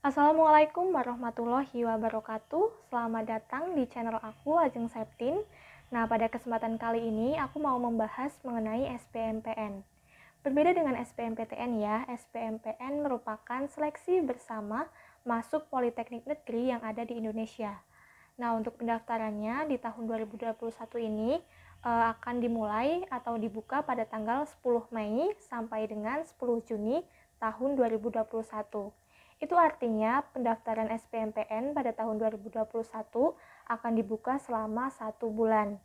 Assalamualaikum warahmatullahi wabarakatuh. Selamat datang di channel aku, Ajeng Septin. Nah, pada kesempatan kali ini aku mau membahas mengenai SBMPN. Berbeda dengan SBMPTN ya, SBMPN merupakan seleksi bersama masuk Politeknik Negeri yang ada di Indonesia. Nah, untuk pendaftarannya di tahun 2021 ini akan dimulai atau dibuka pada tanggal 10 Mei sampai dengan 10 Juni tahun 2021. Itu artinya pendaftaran SBMPN pada tahun 2021 akan dibuka selama 1 bulan.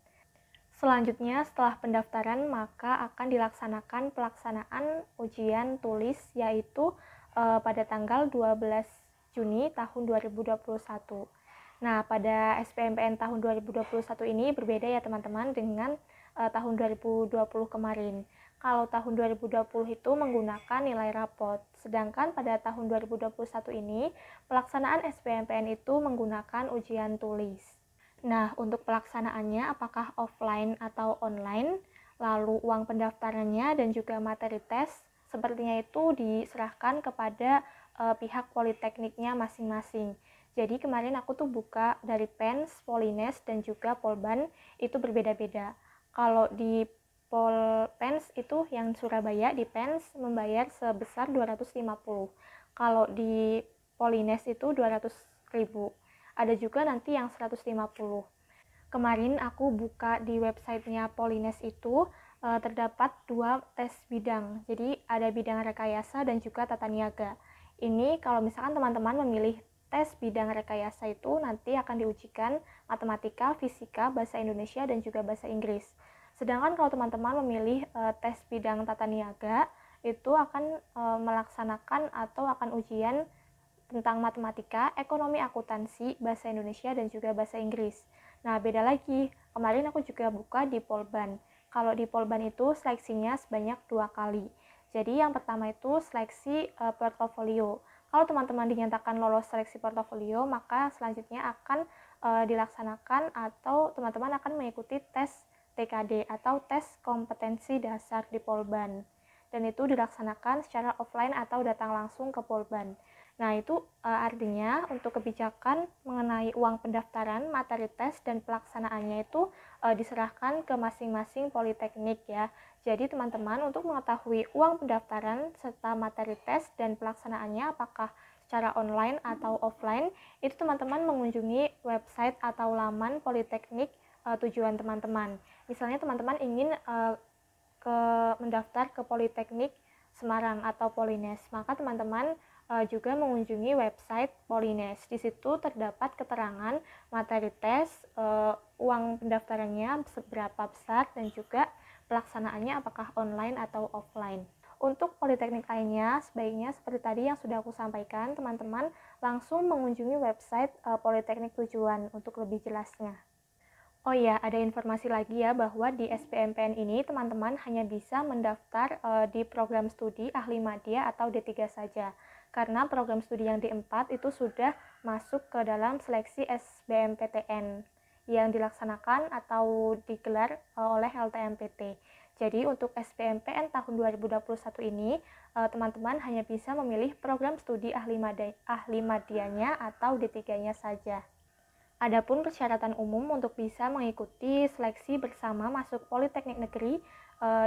Selanjutnya, setelah pendaftaran, maka akan dilaksanakan pelaksanaan ujian tulis, yaitu pada tanggal 12 Juni tahun 2021. Nah, pada SBMPN tahun 2021 ini berbeda ya teman-teman dengan tahun 2020 kemarin. Kalau tahun 2020 itu menggunakan nilai rapot, sedangkan pada tahun 2021 ini pelaksanaan SBMPN itu menggunakan ujian tulis. Nah, untuk pelaksanaannya apakah offline atau online, lalu uang pendaftarannya dan juga materi tes, sepertinya itu diserahkan kepada pihak politekniknya masing-masing. Jadi kemarin aku tuh buka dari PENS, Polines, dan juga Polban, itu berbeda-beda. Kalau di PENS itu yang Surabaya, di PENS membayar sebesar 250. Kalau di Polines itu 200.000. Ada juga nanti yang 150. Kemarin aku buka di websitenya Polines itu terdapat 2 tes bidang. Jadi ada bidang rekayasa dan juga tata niaga. Ini kalau misalkan teman-teman memilih tes bidang rekayasa itu nanti akan diujikan matematika, fisika, bahasa Indonesia, dan juga bahasa Inggris. Sedangkan kalau teman-teman memilih tes bidang tata niaga itu akan melaksanakan atau akan ujian tentang matematika, ekonomi akuntansi, bahasa Indonesia, dan juga bahasa Inggris. Nah, beda lagi. Kemarin aku juga buka di Polban. Kalau di Polban itu seleksinya sebanyak 2 kali. Jadi yang pertama itu seleksi portofolio. Kalau teman-teman dinyatakan lolos seleksi portofolio, maka selanjutnya akan dilaksanakan atau teman-teman akan mengikuti tes TKD atau tes kompetensi dasar di Polban. Dan itu dilaksanakan secara offline atau datang langsung ke Polban. Nah, itu artinya untuk kebijakan mengenai uang pendaftaran, materi tes, dan pelaksanaannya itu diserahkan ke masing-masing politeknik ya. Jadi teman-teman untuk mengetahui uang pendaftaran serta materi tes dan pelaksanaannya apakah secara online atau offline, itu teman-teman mengunjungi website atau laman politeknik tujuan teman-teman. Misalnya teman-teman ingin mendaftar ke Politeknik Semarang atau Polines, maka teman-teman juga mengunjungi website Polines. Di situ terdapat keterangan materi tes, uang pendaftarannya seberapa besar, dan juga pelaksanaannya apakah online atau offline. Untuk politeknik lainnya, sebaiknya seperti tadi yang sudah aku sampaikan, teman-teman langsung mengunjungi website politeknik tujuan untuk lebih jelasnya. Oh iya, ada informasi lagi ya bahwa di SBMPN ini teman-teman hanya bisa mendaftar di program studi ahli madya atau D3 saja. Karena program studi yang D4 itu sudah masuk ke dalam seleksi SBMPTN yang dilaksanakan atau digelar oleh LTMPT. Jadi untuk SBMPN tahun 2021 ini teman-teman hanya bisa memilih program studi ahli madyanya atau D3-nya saja. Adapun persyaratan umum untuk bisa mengikuti seleksi bersama masuk Politeknik Negeri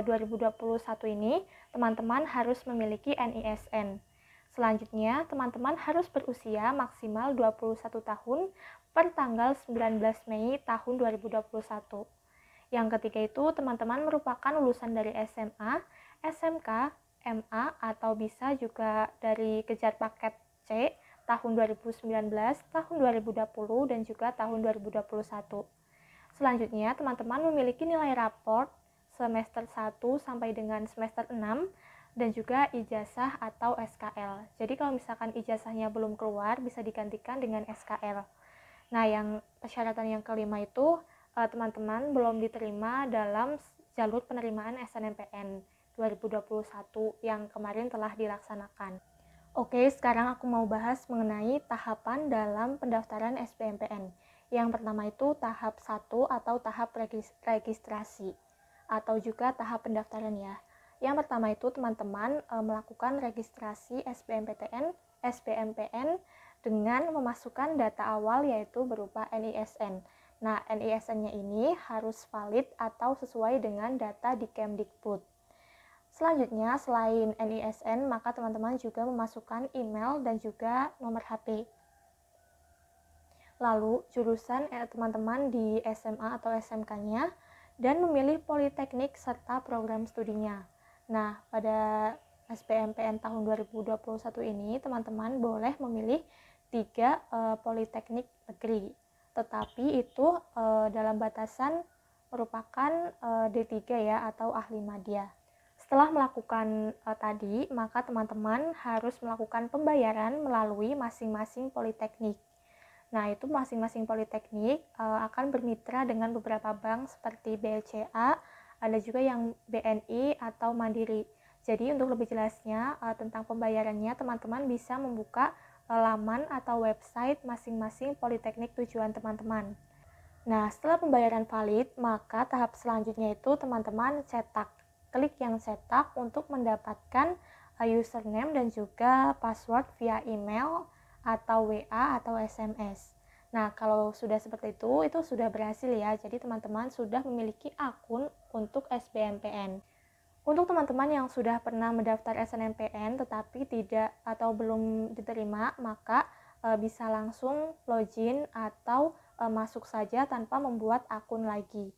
2021 ini, teman-teman harus memiliki NISN. Selanjutnya, teman-teman harus berusia maksimal 21 tahun per tanggal 19 Mei tahun 2021. Yang ketiga itu, teman-teman merupakan lulusan dari SMA, SMK, MA, atau bisa juga dari kejar paket C tahun 2019, tahun 2020, dan juga tahun 2021. Selanjutnya, teman-teman memiliki nilai raport semester 1 sampai dengan semester 6 dan juga ijazah atau SKL. Jadi kalau misalkan ijazahnya belum keluar, bisa digantikan dengan SKL. Nah, yang persyaratan yang kelima itu, teman-teman belum diterima dalam jalur penerimaan SNMPN 2021 yang kemarin telah dilaksanakan. Oke, sekarang aku mau bahas mengenai tahapan dalam pendaftaran SBMPN. Yang pertama itu tahap 1 atau tahap registrasi atau juga tahap pendaftaran ya. Yang pertama itu teman-teman melakukan registrasi SBMPTN SBMPN dengan memasukkan data awal yaitu berupa NISN. Nah, NISN-nya ini harus valid atau sesuai dengan data di Kemdikbud. Selanjutnya, selain NISN, maka teman-teman juga memasukkan email dan juga nomor HP. Lalu, jurusan teman-teman di SMA atau SMK-nya, dan memilih politeknik serta program studinya. Nah, pada SBMPN tahun 2021 ini, teman-teman boleh memilih 3 politeknik negeri. Tetapi itu dalam batasan merupakan D3 ya, atau ahli madya. Setelah melakukan tadi, maka teman-teman harus melakukan pembayaran melalui masing-masing politeknik. Nah, itu masing-masing politeknik akan bermitra dengan beberapa bank seperti BLCA, ada juga yang BNI atau Mandiri. Jadi, untuk lebih jelasnya tentang pembayarannya, teman-teman bisa membuka laman atau website masing-masing politeknik tujuan teman-teman. Nah, setelah pembayaran valid, maka tahap selanjutnya itu teman-teman cetak. Klik yang cetak untuk mendapatkan username dan juga password via email atau WA atau SMS. Nah, kalau sudah seperti itu sudah berhasil ya. Jadi teman-teman sudah memiliki akun untuk SBMPN. Untuk teman-teman yang sudah pernah mendaftar SNMPN tetapi tidak atau belum diterima, maka bisa langsung login atau masuk saja tanpa membuat akun lagi.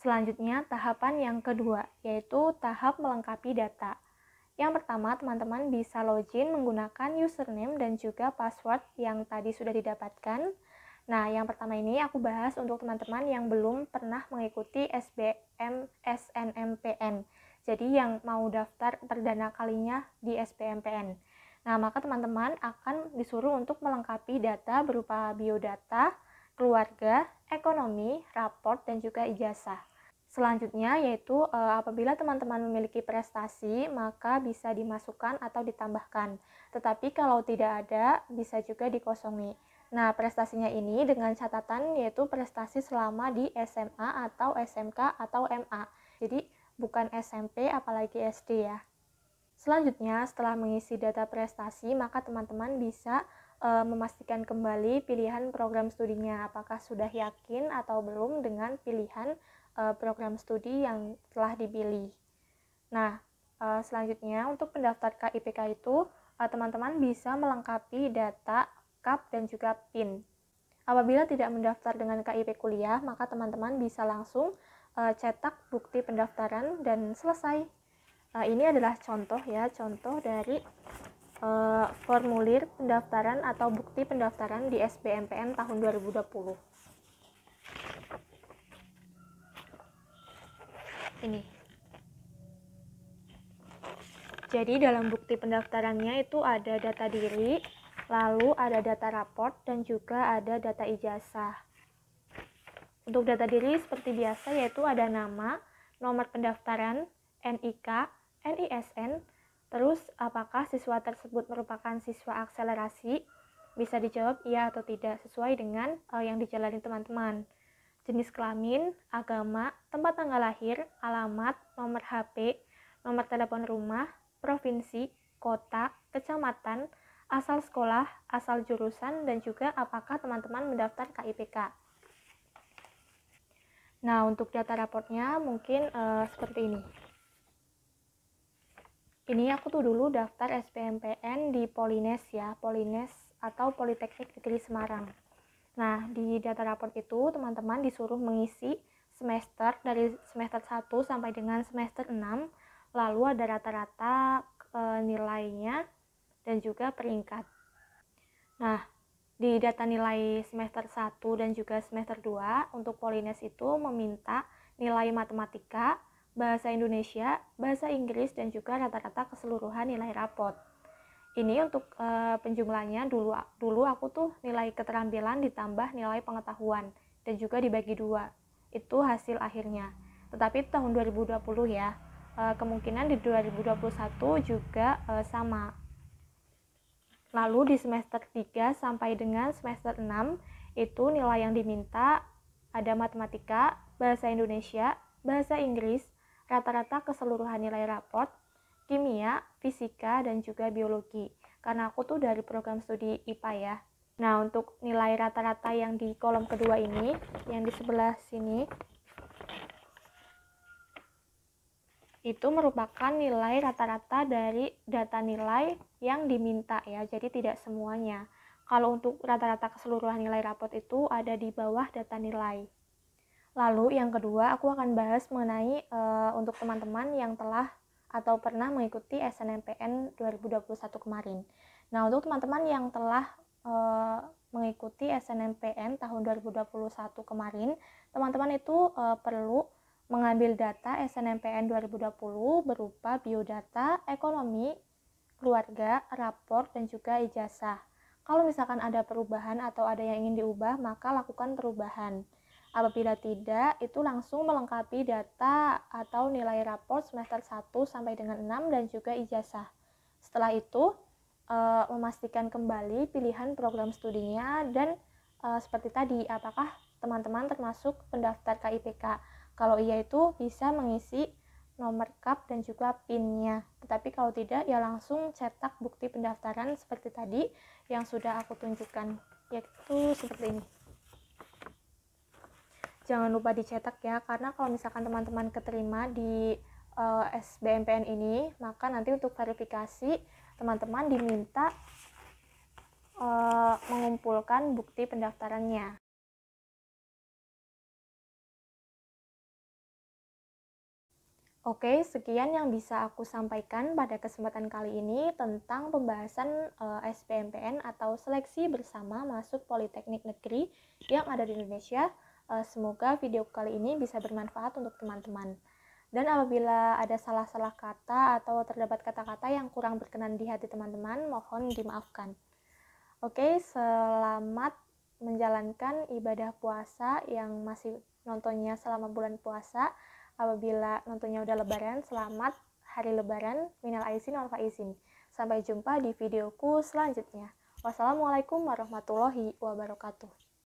Selanjutnya, tahapan yang kedua, yaitu tahap melengkapi data. Yang pertama, teman-teman bisa login menggunakan username dan juga password yang tadi sudah didapatkan. Nah, yang pertama ini aku bahas untuk teman-teman yang belum pernah mengikuti SNMPN. Jadi, yang mau daftar perdana kalinya di SBMPN. Nah, maka teman-teman akan disuruh untuk melengkapi data berupa biodata, keluarga, ekonomi, raport, dan juga ijazah. Selanjutnya yaitu apabila teman-teman memiliki prestasi, maka bisa dimasukkan atau ditambahkan. Tetapi kalau tidak ada, bisa juga dikosongi. Nah, prestasinya ini dengan catatan yaitu prestasi selama di SMA atau SMK atau MA. Jadi bukan SMP apalagi SD ya. Selanjutnya, setelah mengisi data prestasi, maka teman-teman bisa memastikan kembali pilihan program studinya. Apakah sudah yakin atau belum dengan pilihan program studi yang telah dipilih. Nah, selanjutnya untuk pendaftar KIPK itu, teman-teman bisa melengkapi data KAP dan juga PIN. Apabila tidak mendaftar dengan KIP kuliah, maka teman-teman bisa langsung cetak bukti pendaftaran dan selesai. Ini adalah contoh ya, contoh dari formulir pendaftaran atau bukti pendaftaran di SBMPN tahun 2020. Ini. Jadi dalam bukti pendaftarannya itu ada data diri, lalu ada data raport, dan juga ada data ijazah. Untuk data diri seperti biasa yaitu ada nama, nomor pendaftaran, NIK, NISN, terus apakah siswa tersebut merupakan siswa akselerasi, bisa dijawab iya atau tidak sesuai dengan yang dijalani teman-teman. Jenis kelamin, agama, tempat tanggal lahir, alamat, nomor HP, nomor telepon rumah, provinsi, kota, kecamatan, asal sekolah, asal jurusan, dan juga apakah teman-teman mendaftar KIPK. Nah, untuk data raportnya mungkin seperti ini. Ini aku tuh dulu daftar SBMPN di Polines ya, Polines atau Politeknik Negeri Semarang. Nah, di data raport itu teman-teman disuruh mengisi semester dari semester 1 sampai dengan semester 6, lalu ada rata-rata nilainya dan juga peringkat. Nah, di data nilai semester 1 dan juga semester 2 untuk Polines itu meminta nilai matematika, bahasa Indonesia, bahasa Inggris, dan juga rata-rata keseluruhan nilai raport. Ini untuk penjumlahnya dulu aku tuh nilai keterampilan ditambah nilai pengetahuan dan juga dibagi 2. Itu hasil akhirnya. Tetapi tahun 2020 ya, kemungkinan di 2021 juga sama. Lalu di semester 3 sampai dengan semester 6 itu nilai yang diminta ada matematika, bahasa Indonesia, bahasa Inggris, rata-rata keseluruhan nilai raport, kimia, fisika, dan juga biologi. karena aku tuh dari program studi IPA ya. Nah, untuk nilai rata-rata yang di kolom kedua ini, yang di sebelah sini, itu merupakan nilai rata-rata dari data nilai yang diminta ya, jadi tidak semuanya. Kalau untuk rata-rata keseluruhan nilai rapot itu ada di bawah data nilai. Lalu yang kedua, aku akan bahas mengenai untuk teman-teman yang telah atau pernah mengikuti SNMPN 2021 kemarin. Nah, untuk teman-teman yang telah mengikuti SNMPN tahun 2021 kemarin, teman-teman itu perlu mengambil data SNMPN 2020 berupa biodata, ekonomi, keluarga, rapor, dan juga ijazah. Kalau misalkan ada perubahan atau ada yang ingin diubah, maka lakukan perubahan. Apabila tidak, itu langsung melengkapi data atau nilai rapor semester 1 sampai dengan 6 dan juga ijazah. Setelah itu, memastikan kembali pilihan program studinya dan seperti tadi, apakah teman-teman termasuk pendaftar KIPK. Kalau iya itu bisa mengisi nomor KAP dan juga PIN-nya. Tetapi kalau tidak, ya langsung cetak bukti pendaftaran seperti tadi yang sudah aku tunjukkan, yaitu seperti ini. Jangan lupa dicetak ya, karena kalau misalkan teman-teman keterima di SBMPN ini, maka nanti untuk verifikasi teman-teman diminta mengumpulkan bukti pendaftarannya. Oke, sekian yang bisa aku sampaikan pada kesempatan kali ini tentang pembahasan SBMPN atau seleksi bersama masuk Politeknik Negeri yang ada di Indonesia. Semoga video kali ini bisa bermanfaat untuk teman-teman. Dan apabila ada salah-salah kata atau terdapat kata-kata yang kurang berkenan di hati teman-teman, mohon dimaafkan. Oke, selamat menjalankan ibadah puasa yang masih nontonnya selama bulan puasa. Apabila nontonnya udah lebaran, selamat hari lebaran, minal aizin wal faizin. Sampai jumpa di videoku selanjutnya. Wassalamualaikum warahmatullahi wabarakatuh.